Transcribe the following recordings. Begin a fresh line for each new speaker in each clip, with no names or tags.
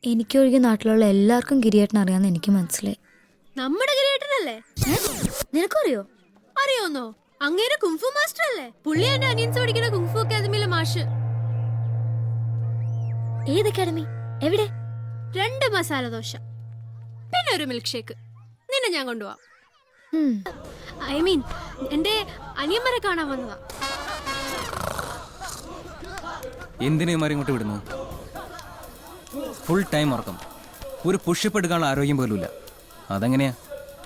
എനിക്കൊഴികെ നാട്ടിലുള്ള എല്ലാവർക്കും ഗിരിയേട്ടൻ അറിയാമെന്ന് എനിക്ക് മനസ്സിലായി.
നമ്മുടെ ഗിരിയേട്ടനല്ലേ?
നിനക്കറിയോ?
അറിയോന്നോ? അങ്ങേരെ കുങ്ഫു മാസ്റ്റർ അല്ലേ? പുള്ളി എന്റെ അനിയൻസ് പഠിക്കുന്ന കുങ്ഫു അക്കാദമിയിലെ മാഷ്.
ഏത് അക്കാദമി? എവിടെ?
2 മസാല ദോശ പിന്നെ ഒരു മിൽക്ക് ഷേക്ക്. നിന്നെ ഞാൻ കൊണ്ടുപോവാം. ഐ മീൻ എന്റെ അനിയന്മാരെ കാണാൻ വന്നതാ.
എന്തിനേമാരെ ഇങ്ങോട്ട് വിടുന്നു? ഫുൾ ടൈം ഉറക്കം, ഒരു പുഷപ്പ് എടുക്കാനുള്ള ആരോഗ്യം പോലുമില്ല. അതെങ്ങനെയാ?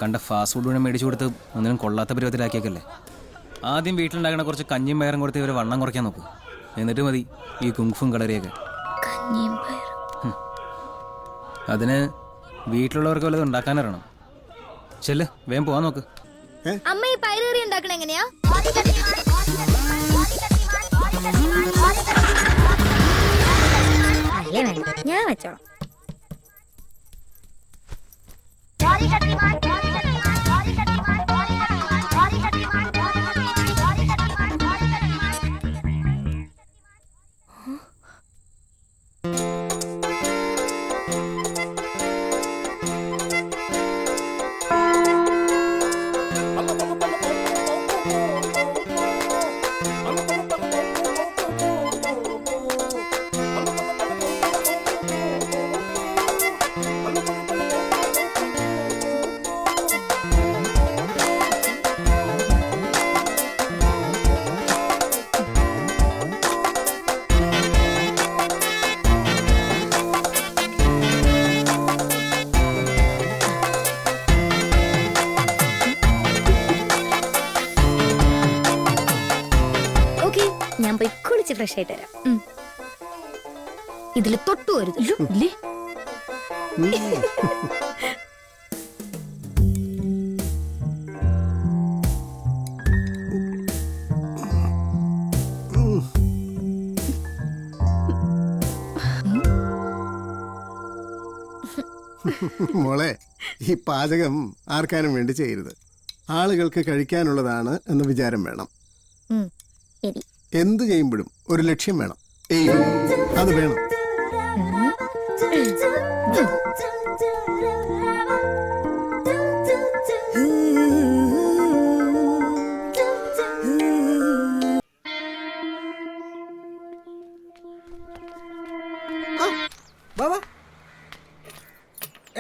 കണ്ട ഫാസ്റ്റ് ഫുഡ് മുഴുവൻ മേടിച്ചു കൊടുത്ത് ഒന്നിനും കൊള്ളാത്ത പരുവത്തിലാക്കിയേക്കല്ലേ. ആദ്യം വീട്ടിലുണ്ടാക്കണ കുറച്ച് കഞ്ഞിയും പയറും കൊടുത്ത് ഇവരെ വണ്ണം കുറയ്ക്കാൻ നോക്കൂ. എന്നിട്ട് മതി ഈ കുങ്ഫും കളറിയൊക്കെ. അതിന് വീട്ടിലുള്ളവർക്ക് വല്ലതും ഉണ്ടാക്കാനറിയണം. ചെല്ല്, വേഗം പോവാൻ നോക്ക്.
അമ്മ ഈ പയറുകറി ഉണ്ടാക്കണ എങ്ങനെയാ? ഞാൻ വെച്ചോളാം. ഞാൻ പോയി കുളിച്ച് ഫ്രഷ് ആയിട്ട് വരാം. ഇതില് തൊട്ടു വരുത്.
മോളെ, ഈ പാചകം ആർക്കാനും വേണ്ടി ചെയ്യരുത്. ആളുകൾക്ക് കഴിക്കാനുള്ളതാണ് എന്ന് വിചാരം വേണം. എന്ത് ചെയ്യുമ്പോഴും ഒരു ലക്ഷ്യം വേണം. അത് വേണം.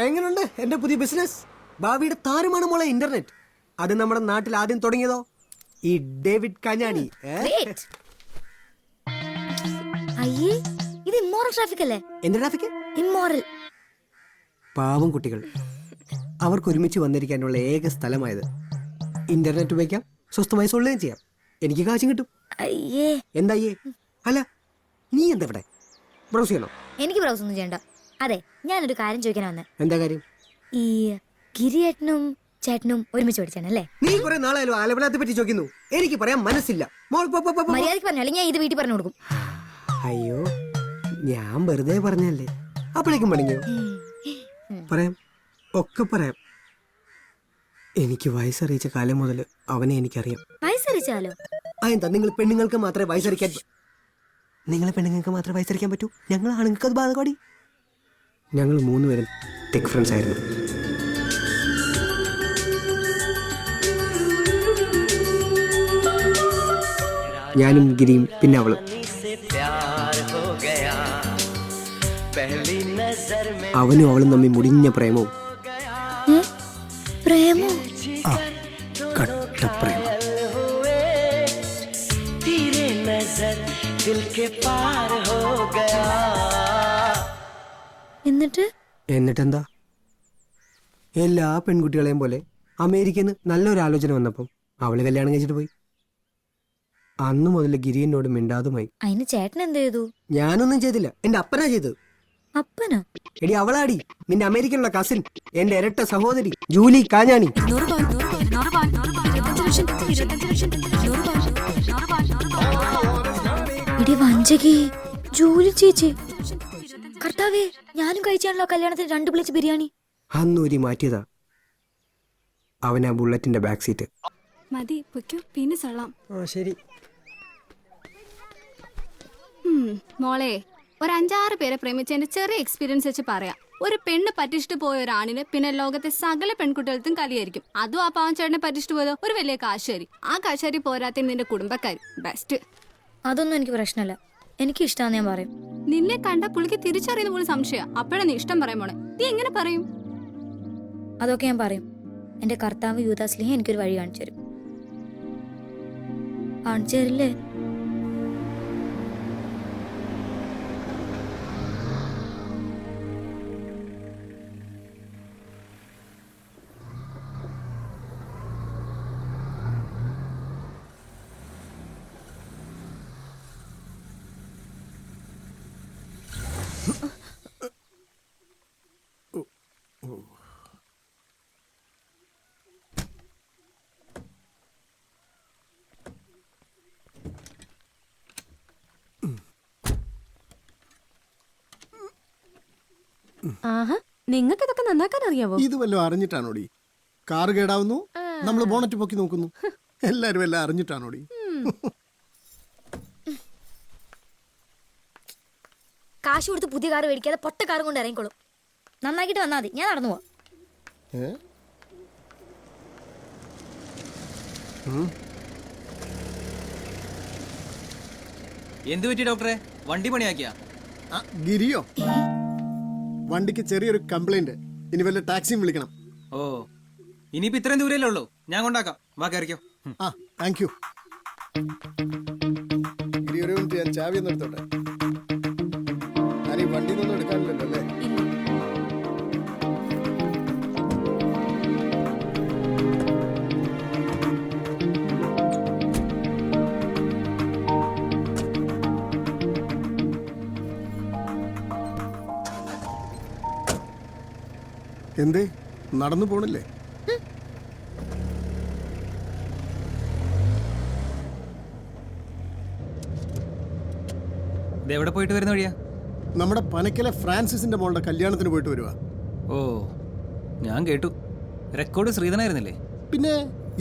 എങ്ങനെയുണ്ട് എന്റെ പുതിയ ബിസിനസ്? ഭാവിയുടെ താരമാണ് മോളെ ഇന്റർനെറ്റ്. അത് നമ്മുടെ നാട്ടിൽ ആദ്യം തുടങ്ങിയതോ ഈ ഡേവിഡ് കഞ്ഞാണി.
അയ്യേ, ഇത് ഇമ്മോറൽ ട്രാഫിക് അല്ലേ?
എന്ത് ട്രാഫിക്?
ഇമ്മോറൽ.
പാവം കുട്ടികൾ, അവർക്ക് ഒരുമിച്ച് വന്നിരിക്കാനുള്ള ഏക സ്ഥലമായത്. ഇന്റർനെറ്റ് ഉപയോഗിക്കാം, സ്വസ്ഥമായി സൊള്ളുകയും ചെയ്യാം. എനിക്ക് കാശും കിട്ടും.
അയ്യേ.
എന്തായേ? അല്ല, നീ എന്താ ഇവിടെ ബ്രൗസ് ചെയ്യണോ?
എനിക്ക് ബ്രൗസ് ഒന്നും ചെയ്യണ്ട. അതെ, ഞാനൊരു കാര്യം ചോദിക്കാൻ വന്നേ.
എന്താ കാര്യം?
ഈ ഗിരിയേട്ടനും ചേട്ടനും ഒരുമിച്ച് പഠിച്ചാണല്ലേ?
നീ കുറെ നാളായാലും ആലപ്പുഴത്തെ പറ്റി ചോദിക്കുന്നു. എനിക്ക് പറയാൻ മനസ്സില്ല.
മര്യാദക്ക് പറഞ്ഞാലേ ഞാൻ ഇത് വീട്ടിൽ പറഞ്ഞു കൊടുക്കും.
അയ്യോ, ഞാൻ വെറുതെ പറഞ്ഞല്ലേ. അപ്പോഴേക്കും പഠിക്കോ? പറയാം, ഒക്കെ പറയാം. എനിക്ക് വയസ്സറിയിച്ച കാലം മുതൽ അവനെ എനിക്കറിയാം.
വയസ്സറിയിച്ചാലോ?
അതെന്താ, നിങ്ങൾ പെണ്ണുങ്ങൾക്ക് മാത്രമേ വയസ്സറിക്കാൻ പറ്റൂ? ഞങ്ങൾ ആണുങ്ങൾക്ക് അത് ബാധകടി. ഞങ്ങൾ 3 പേരും തിക് ഫ്രണ്ട്സ് ആയിരുന്നു. ഞാനും ഗിരിയും പിന്നെ അവളും. അവനും അവളും തമ്മിൽ മുടിഞ്ഞ പ്രേമവും.
പ്രേമോ?
കട്ടപ്രേമം. എന്നിട്ടെന്താ, എല്ലാ പെൺകുട്ടികളെയും പോലെ അമേരിക്കന്ന് നല്ലൊരു ആലോചന വന്നപ്പം അവള് കല്യാണം കഴിച്ചിട്ട് പോയി. അന്നു മുതൽ ഗിരിയനോട് മിണ്ടാതുമായി.
അതിന് ചേട്ടൻ എന്ത് ചെയ്തു?
ഞാനൊന്നും ചെയ്തില്ല, എന്റെ അപ്പനാ ചെയ്തത്.
അപ്പനോ?
എടി അവളാടി നിന്റെ അമേരിക്കനുള്ള കസിൻ, എന്റെ ഇരട്ട സഹോദരി ജൂലി കാഞ്ഞാണി.
വഞ്ചകി ജൂലി ചേച്ചി. കർത്താവേ, ഞാനും കഴിച്ചാണല്ലോ കല്യാണത്തിന് 2 പ്ലേറ്റ് ബിരിയാണി.
അന്നൂരി മാറ്റിയതാ. അവൻ ആ ബുള്ളറ്റിന്റെ ബാക്ക് സീറ്റ്.
മതി പൊയ്ക്കോ, പിന്നെ സൊള്ളാം.
ആ ശരി.
മോളെ, ഒരു 5-6 പേരെ പ്രേമിച്ചതിന്റെ ചെറിയ എക്സ്പീരിയൻസ് വെച്ച് പറയാം. ഒരു പെണ്ണ് പറ്റിച്ചിട്ട് പോയ ഒരാണിന് പിന്നെ ലോകത്തെ സകല പെൺകുട്ടികൾക്കും കളിയായിരിക്കും. അതും ആ പാവം ചേട്ടനെ പറ്റിച്ചിട്ട് പോയതോ ഒരു വലിയ കാശാരി. ആ കാശാരി പോരാത്ത നിന്റെ കുടുംബക്കാരി ബെസ്റ്റ്.
അതൊന്നും എനിക്ക് പ്രശ്നമല്ല, എനിക്ക് ഇഷ്ടമാണെന്ന് ഞാൻ പറയും.
നിന്നെ കണ്ട പുള്ളിക്ക് തിരിച്ചറിയുന്ന പോലെ സംശയം. അപ്പോഴാണ് നീ ഇഷ്ടം പറയാൻ പോണേ. നീ എങ്ങനെ പറയും?
അതൊക്കെ ഞാൻ പറയും. എൻ്റെ കർത്താവ് യൂദാസ്ലിഹ എനിക്കൊരു വഴി കാണിച്ചു തരും. കാണിച്ചു തരില്ലേ?
ആഹാ, നിങ്ങൾക്ക് ഇതൊക്കെ നന്നാക്കാൻ അറിയാവോ?
ഇത് വല്ലതും അറിഞ്ഞിട്ടാണോടി? കാറ് കേടാവുന്നു, നമ്മൾ ബോണറ്റ് പൊക്കി നോക്കുന്നു. എല്ലാരും എല്ലാം അറിഞ്ഞിട്ടാണോടി?
കാശ് കൊടുത്ത് പുതിയ കാർ മേടിക്കാതെ പൊട്ട കാർ കൊണ്ട് ഇറങ്ങിക്കോളും. നന്നാക്കിട്ട് വന്നാൽ മതി, ഞാൻ നടന്നു പോവാം.
എന്ത് പറ്റി ഡോക്ടറെ? വണ്ടി പണിയാക്കിയാ?
ഗിരിയോ, വണ്ടിക്ക് ചെറിയൊരു കംപ്ലൈന്റ്. ഇനി വല്ല ടാക്സിയും വിളിക്കണം.
ഓ, ഇനിയിപ്പോ ഇത്രയും ദൂരല്ലേ ഉള്ളൂ, ഞാൻ കൊണ്ടാക്കാം. വാ കയറിക്കോ.
ആ താങ്ക് യു. ഗിരി, ഒരു മിനിറ്റ്, ഞാൻ ചാവി ഒന്ന് എടുത്തോട്ടെ. ഞാൻ ഈ വണ്ടി ഒന്നും എടുക്കാനില്ലല്ലോ അല്ലേ? എന്തേ നടന്നു പോണില്ലേ?
എവിടെ പോയിട്ട് വരുന്ന വഴിയാ?
നമ്മുടെ പനക്കലെ ഫ്രാൻസിസിന്റെ മോളുടെ കല്യാണത്തിന് പോയിട്ട് വരുവാ.
ഓ, ഞാൻ കേട്ടു. റെക്കോർഡ് ശ്രീധനായിരുന്നില്ലേ?
പിന്നെ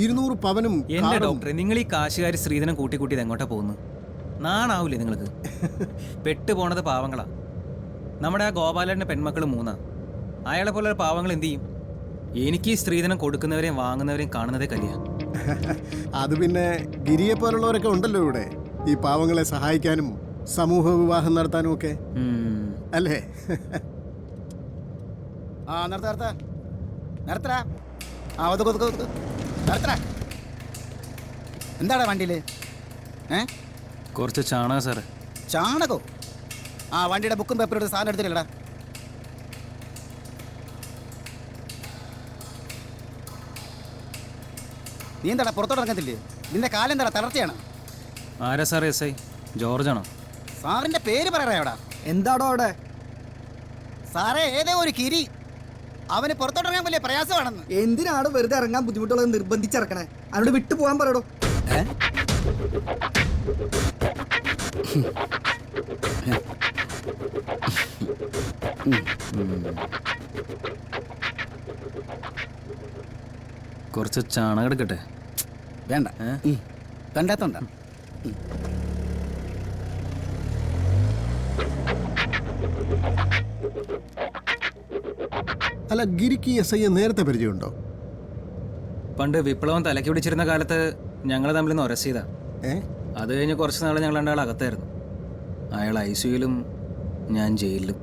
200 പവനും.
എന്റെ ഡോക്ടറെ, നിങ്ങൾ ഈ കാശുകാരി ശ്രീധനം കൂട്ടി എങ്ങോട്ടാ പോകുന്നു? നാണാവൂലേ നിങ്ങൾക്ക്? പെട്ടു പോണത് പാവങ്ങളാ. നമ്മുടെ ആ ഗോപാലന്റെ പെൺമക്കൾ 3. അയാളെ പോലെ പാവങ്ങൾ എന്ത് ചെയ്യും? എനിക്ക് ഈ സ്ത്രീധനം കൊടുക്കുന്നവരെയും വാങ്ങുന്നവരെയും കാണുന്നതേ കലിയാ.
അത് പിന്നെ ഗിരിയെ പോലുള്ളവരൊക്കെ ഉണ്ടല്ലോ ഇവിടെ, ഈ പാവങ്ങളെ സഹായിക്കാനും സമൂഹ വിവാഹം നടത്താനും ഒക്കെ അല്ലേ?
എന്താടാ വണ്ടിയില്?
കുറച്ച് ചാണക സാറേ.
ചാണകോ? ആ വണ്ടിയുടെ ബുക്കും പേപ്പറും സാധനം എടുത്തില്ലടാ. നീ എന്താടാ പുറത്തോട്ട് ഇറങ്ങത്തില്ലേ? നിന്റെ കാലെന്താടാ തളർച്ചയാണ്?
ആരാ സാറേ? എസ് ഐ ജോർജാണോ?
സാറിന്റെ പേര് പറയടാ.
എന്താടോ അവിടെ?
സാറേ, ഏതോ ഒരു കിരി, അവന് പുറത്തോട്ട് ഇറങ്ങാൻ വലിയ പ്രയാസമാണെന്ന്.
എന്തിനാണ് വെറുതെ ഇറങ്ങാൻ ബുദ്ധിമുട്ടുള്ളത് നിർബന്ധിച്ചിറക്കണേ? അവനോട് വിട്ടു പോകാൻ പറയടോ.
കുറച്ച് ചാണകം എടുക്കട്ടെ?
വേണ്ട, കണ്ടാത്തോണ്ട.
അല്ല, ഗിരിക്ക് എസ് ഐ നേരത്തെ പരിചയമുണ്ടോ?
പണ്ട് വിപ്ലവം തലയ്ക്ക് പിടിച്ചിരുന്ന കാലത്ത് ഞങ്ങൾ തമ്മിൽ നിന്ന് ഉരസിയതാ. അത് കഴിഞ്ഞ് കുറച്ച് നാൾ ഞങ്ങൾ രണ്ടാൾ അകത്തായിരുന്നു. അയാൾ ICUയിലും ഞാൻ ജയിലിലും.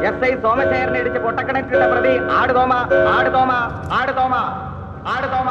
എസ് ഐ സോമശേഖരനെ ഇടിച്ച് പൊട്ടക്കിണറ്റിട്ട പ്രതി ആടുതോമ ആടുതോമ ആടുതോമ ആടുതോമ